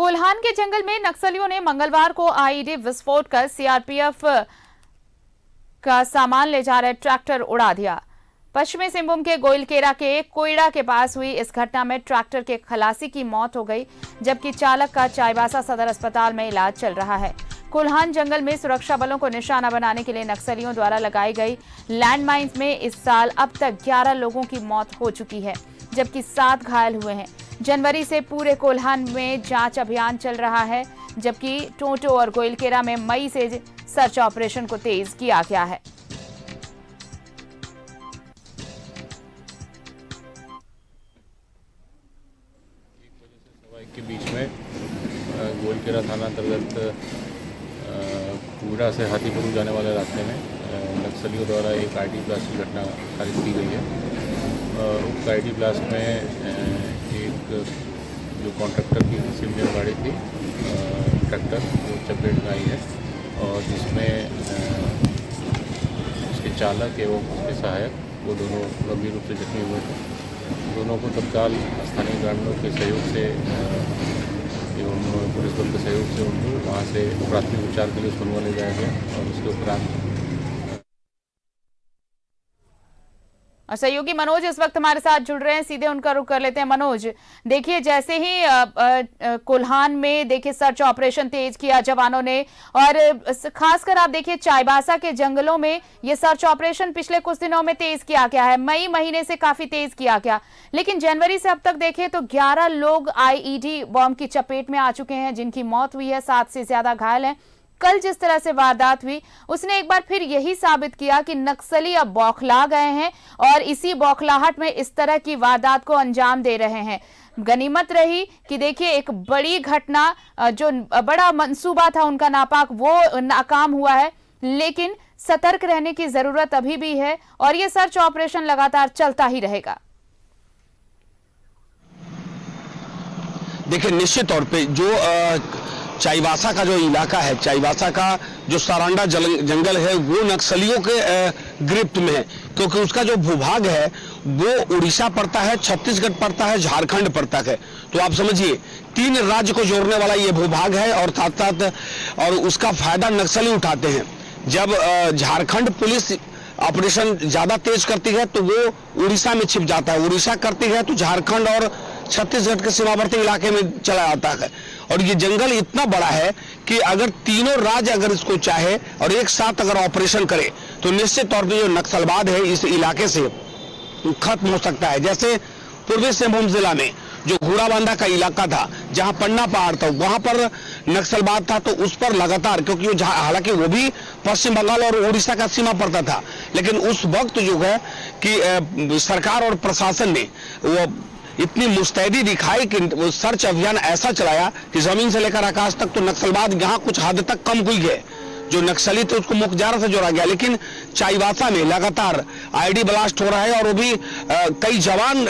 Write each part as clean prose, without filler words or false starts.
कोल्हान के जंगल में नक्सलियों ने मंगलवार को आईईडी विस्फोट कर सीआरपीएफ का सामान ले जा रहे ट्रैक्टर उड़ा दिया। पश्चिमी सिंहभूम के गोइलकेरा के कोयड़ा के पास हुई इस घटना में ट्रैक्टर के खलासी की मौत हो गई, जबकि चालक का चाईबासा सदर अस्पताल में इलाज चल रहा है। कोल्हान जंगल में सुरक्षा बलों को निशाना बनाने के लिए नक्सलियों द्वारा लगाई गई लैंडमाइंस में इस साल अब तक 11 लोगों की मौत हो चुकी है, जबकि 7 घायल हुए हैं। जनवरी से पूरे कोल्हान में जांच अभियान चल रहा है, जबकि टोटो और गोइलकेरा में मई से सर्च ऑपरेशन को तेज किया गया है। के बीच में गोइलकेरा थाना अंतर्गत कोयड़ा से हाथीपुर जाने वाले रास्ते में नक्सलियों द्वारा एक आईडी ब्लास्ट की घटना खारिज की गई है। उस आईडी ब्लास्ट में एक जो कॉन्ट्रैक्टर की सिमजन गाड़ी थी ट्रैक्टर वो चपेट में आई है और जिसमें उसके चालक एवं उसके सहायक वो दोनों गंभीर रूप से जख्मी हुए थे। दोनों को तत्काल स्थानीय ग्रामीणों के सहयोग से एवं पुलिस बल के सहयोग से उनको वहाँ से प्राथमिक उपचार के लिए सोनवा ले जाया गया और उसके उपरांत और सहयोगी मनोज इस वक्त हमारे साथ जुड़ रहे हैं, सीधे उनका रुख कर लेते हैं। मनोज, देखिए जैसे ही कोल्हान में देखिए सर्च ऑपरेशन तेज किया जवानों ने, और खासकर आप देखिए चाईबासा के जंगलों में ये सर्च ऑपरेशन पिछले कुछ दिनों में तेज किया गया है, मई महीने से काफी तेज किया गया, लेकिन जनवरी से अब तक देखें तो 11 लोग आईईडी बॉम्ब की चपेट में आ चुके हैं, जिनकी मौत हुई है, 7 से ज्यादा घायल हैं। कल जिस तरह से वारदात हुई उसने एक बार फिर यही साबित किया कि नक्सली अब बौखला गए हैं और इसी बौखलाहट में इस तरह की वारदात को अंजाम दे रहे हैं। गनीमत रही कि देखिए एक बड़ी घटना, जो बड़ा मंसूबा था उनका नापाक, वो नाकाम हुआ है, लेकिन सतर्क रहने की जरूरत अभी भी है और ये सर्च ऑपरेशन लगातार चलता ही रहेगा। देखिए निश्चित तौर पे जो चाईबासा का जो इलाका है, चाईबासा का जो सारांडा जंगल है वो नक्सलियों के गिरफ्त में है, क्योंकि उसका जो भूभाग है वो उड़ीसा पड़ता है, छत्तीसगढ़ पड़ता है, झारखंड पड़ता है। तो आप समझिए 3 राज्य को जोड़ने वाला ये भूभाग है और साथ साथ और उसका फायदा नक्सली उठाते हैं। जब झारखंड पुलिस ऑपरेशन ज्यादा तेज करती है तो वो उड़ीसा में छिप जाता है, उड़ीसा करती है तो झारखंड और छत्तीसगढ़ के सीमावर्ती इलाके में चला जाता है। और ये जंगल इतना बड़ा है कि अगर तीनों राज्य अगर इसको चाहे और एक साथ अगर ऑपरेशन करे तो निश्चित तौर पे जो नक्सलवाद है इस इलाके से खत्म हो सकता है। जैसे पूर्वी सिंहभूम जिला में जो घोड़ाबांधा का इलाका था, जहां पन्ना पहाड़ था, वहां पर नक्सलवाद था, तो उस पर लगातार, क्योंकि हालांकि वो भी पश्चिम बंगाल और उड़ीसा का सीमा पड़ता था, लेकिन उस वक्त जो है कि सरकार और प्रशासन ने वो इतनी मुस्तैदी दिखाई कि वो सर्च अभियान ऐसा चलाया कि जमीन से लेकर आकाश तक तो नक्सलवाद यहाँ कुछ हद तक कम हुई गए। जो नक्सली थे उसको मुख्यधारा से जोड़ा गया, लेकिन चाईबासा में लगातार आईडी ब्लास्ट हो रहा है और वो भी कई जवान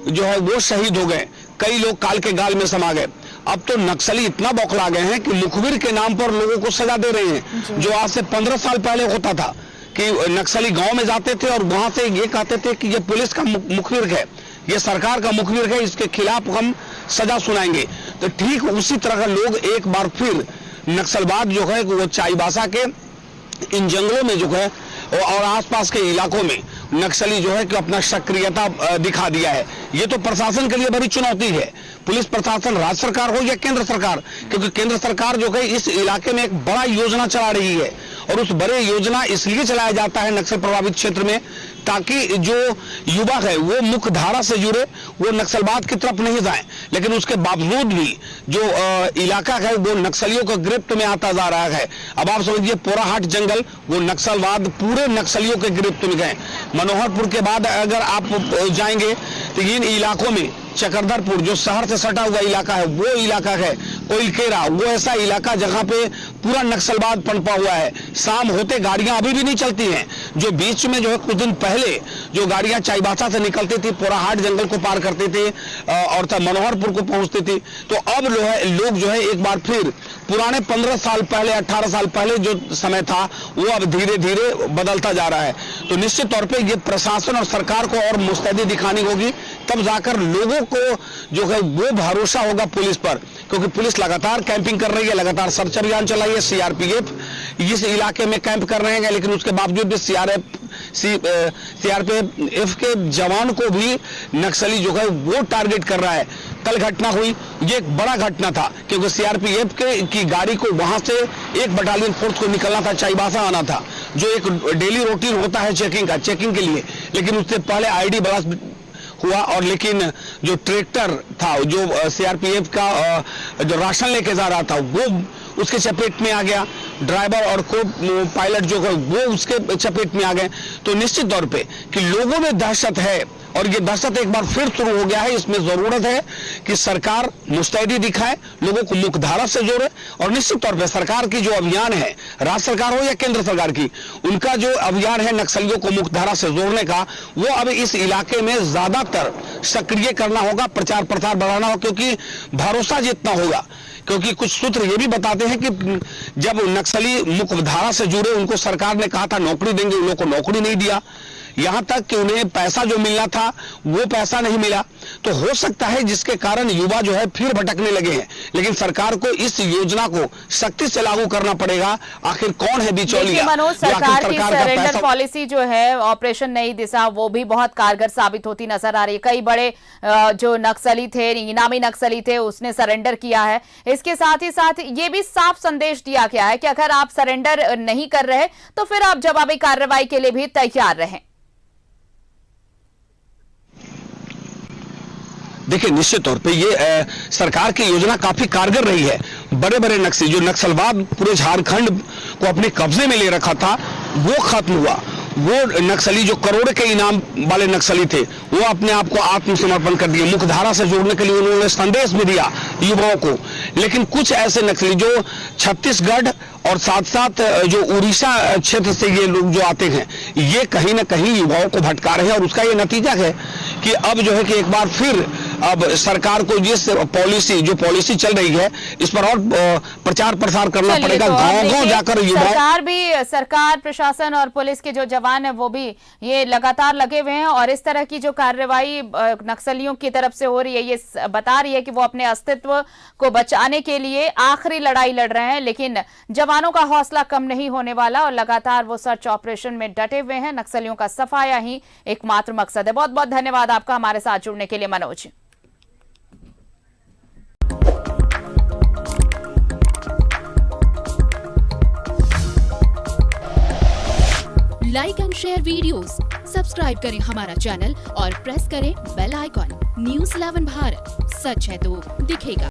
जो है वो शहीद हो गए, कई लोग काल के गाल में समा गए। अब तो नक्सली इतना बौखला गए हैं कि मुखबिर के नाम पर लोगों को सजा दे रहे हैं। जो आज से 15 साल पहले होता था कि नक्सली गांव में जाते थे और वहां से ये कहते थे कि ये पुलिस का मुखबिर है, ये सरकार का मुखबिर है, इसके खिलाफ हम सजा सुनाएंगे। तो ठीक उसी तरह का लोग एक बार फिर नक्सलवाद जो है वो चाईबासा के इन जंगलों में जो है और आसपास के इलाकों में नक्सली जो है कि अपना सक्रियता दिखा दिया है। ये तो प्रशासन के लिए बड़ी चुनौती है, पुलिस प्रशासन, राज्य सरकार हो या केंद्र सरकार, क्योंकि केंद्र सरकार जो है इस इलाके में एक बड़ा योजना चला रही है और उस बड़े योजना इसलिए चलाया जाता है नक्सल प्रभावित क्षेत्र में ताकि जो युवा है वो मुख्य धारा से जुड़े, वो नक्सलवाद की तरफ नहीं जाए। लेकिन उसके बावजूद भी जो इलाका है वो नक्सलियों के गिरफ्त में आता जा रहा है। अब आप समझिए पोराहाट जंगल वो नक्सलवाद पूरे नक्सलियों के गिरफ्त में गए। मनोहरपुर के बाद अगर आप जाएंगे तो इन इलाकों में चकरधरपुर जो शहर से सटा हुआ इलाका है वो इलाका है, कोइलकेरा वो ऐसा इलाका जहां पे पूरा नक्सलवाद पनपा हुआ है। शाम होते गाड़ियां अभी भी नहीं चलती हैं। जो बीच में जो है कुछ दिन पहले जो गाड़ियां चाईबासा से निकलती थी, पोराहाट जंगल को पार करते थे और मनोहरपुर को पहुंचती थी, तो अब लोग जो है एक बार फिर पुराने 15 साल पहले 18 साल पहले जो समय था वो अब धीरे धीरे बदलता जा रहा है। तो निश्चित तौर पे ये प्रशासन और सरकार को और मुस्तैदी दिखानी होगी, तब जाकर लोगों को जो है वो भरोसा होगा पुलिस पर क्योंकि पुलिस लगातार कैंपिंग कर रही है, लगातार सर्च अभियान चलाई है। सीआरपीएफ इस इलाके में कैंप कर रहे हैं, लेकिन उसके बावजूद भी सीआरपीएफ के जवान को भी नक्सली जो है वो टारगेट कर रहा है। कल घटना हुई, ये एक बड़ा घटना था, क्योंकि सीआरपीएफ की गाड़ी को वहां से एक बटालियन फोर्स को निकलना था, चाईबासा आना था, जो एक डेली रूटीन होता है चेकिंग के लिए। लेकिन उससे पहले आईडी ब्लास्ट हुआ, और लेकिन जो ट्रैक्टर था, जो सीआरपीएफ का जो राशन लेके जा रहा था, वो उसके चपेट में आ गया। ड्राइवर और को पायलट जो है वो उसके चपेट में आ गए। तो निश्चित तौर पे कि लोगों में दहशत है, और ये दहशत एक बार फिर शुरू हो गया है। इसमें जरूरत है कि सरकार मुस्तैदी दिखाए, लोगों को मुख्यधारा से जोड़े, और निश्चित तौर पे सरकार की जो अभियान है, राज्य सरकार हो या केंद्र सरकार की, उनका जो अभियान है नक्सलियों को मुख्यधारा से जोड़ने का, वो अब इस इलाके में ज्यादातर सक्रिय करना होगा, प्रचार प्रसार बढ़ाना होगा, क्योंकि भरोसा जितना होगा, क्योंकि कुछ सूत्र ये भी बताते हैं कि जब नक्सली मुख्यधारा से जुड़े, उनको सरकार ने कहा था नौकरी देंगे, उन लोगों को नौकरी नहीं दिया, यहां तक कि उन्हें पैसा जो मिलना था वो पैसा नहीं मिला। तो हो सकता है जिसके कारण युवा जो है फिर भटकने लगे हैं। लेकिन सरकार को इस योजना को सख्ती से लागू करना पड़ेगा। आखिर कौन है बिचौलिया? मनोज, सरकार की सरेंडर पॉलिसी जो है, ऑपरेशन नई दिशा, वो भी बहुत कारगर साबित होती नजर आ रही है। कई बड़े जो नक्सली थे, इनामी नक्सली थे, उसने सरेंडर किया है। इसके साथ ही साथ ये भी साफ संदेश दिया गया है कि अगर आप सरेंडर नहीं कर रहे तो फिर आप जवाबी कार्रवाई के लिए भी तैयार रहें। देखिए, निश्चित तौर पे ये सरकार की योजना काफी कारगर रही है। बड़े बड़े नक्सली, जो नक्सलवाद पूरे झारखंड को अपने कब्जे में ले रखा था, वो खत्म हुआ। वो नक्सली जो करोड़ के इनाम वाले नक्सली थे, वो अपने आप को आत्मसमर्पण कर दिए। मुख्यधारा से जोड़ने के लिए उन्होंने संदेश भी दिया युवाओं को। लेकिन कुछ ऐसे नक्सली जो छत्तीसगढ़ और साथ साथ जो उड़ीसा क्षेत्र से ये लोग जो आते हैं, ये कहीं ना कहीं युवाओं को भटका रहे हैं, और उसका ये नतीजा है कि अब जो है कि एक बार फिर अब सरकार को जिस पॉलिसी चल रही है, इस पर और प्रचार प्रसार करना पड़ेगा, गांव-गांव जाकर युवाओं। सरकार, प्रशासन और पुलिस के जो जवान है वो भी ये लगातार लगे हुए हैं, और इस तरह की जो कार्रवाई नक्सलियों की तरफ से हो रही है, ये बता रही है कि वो अपने अस्तित्व को बचाने के लिए आखिरी लड़ाई लड़ रहे हैं। लेकिन जवानों का हौसला कम नहीं होने वाला, और लगातार वो सर्च ऑपरेशन में डटे हुए हैं। नक्सलियों का सफाया ही एकमात्र मकसद है। बहुत बहुत धन्यवाद आपका हमारे साथ जुड़ने के लिए Manoj. Like and share videos, subscribe करें हमारा चैनल और प्रेस करें बेल आइकॉन। न्यूज़ 11 भारत, सच है तो दिखेगा।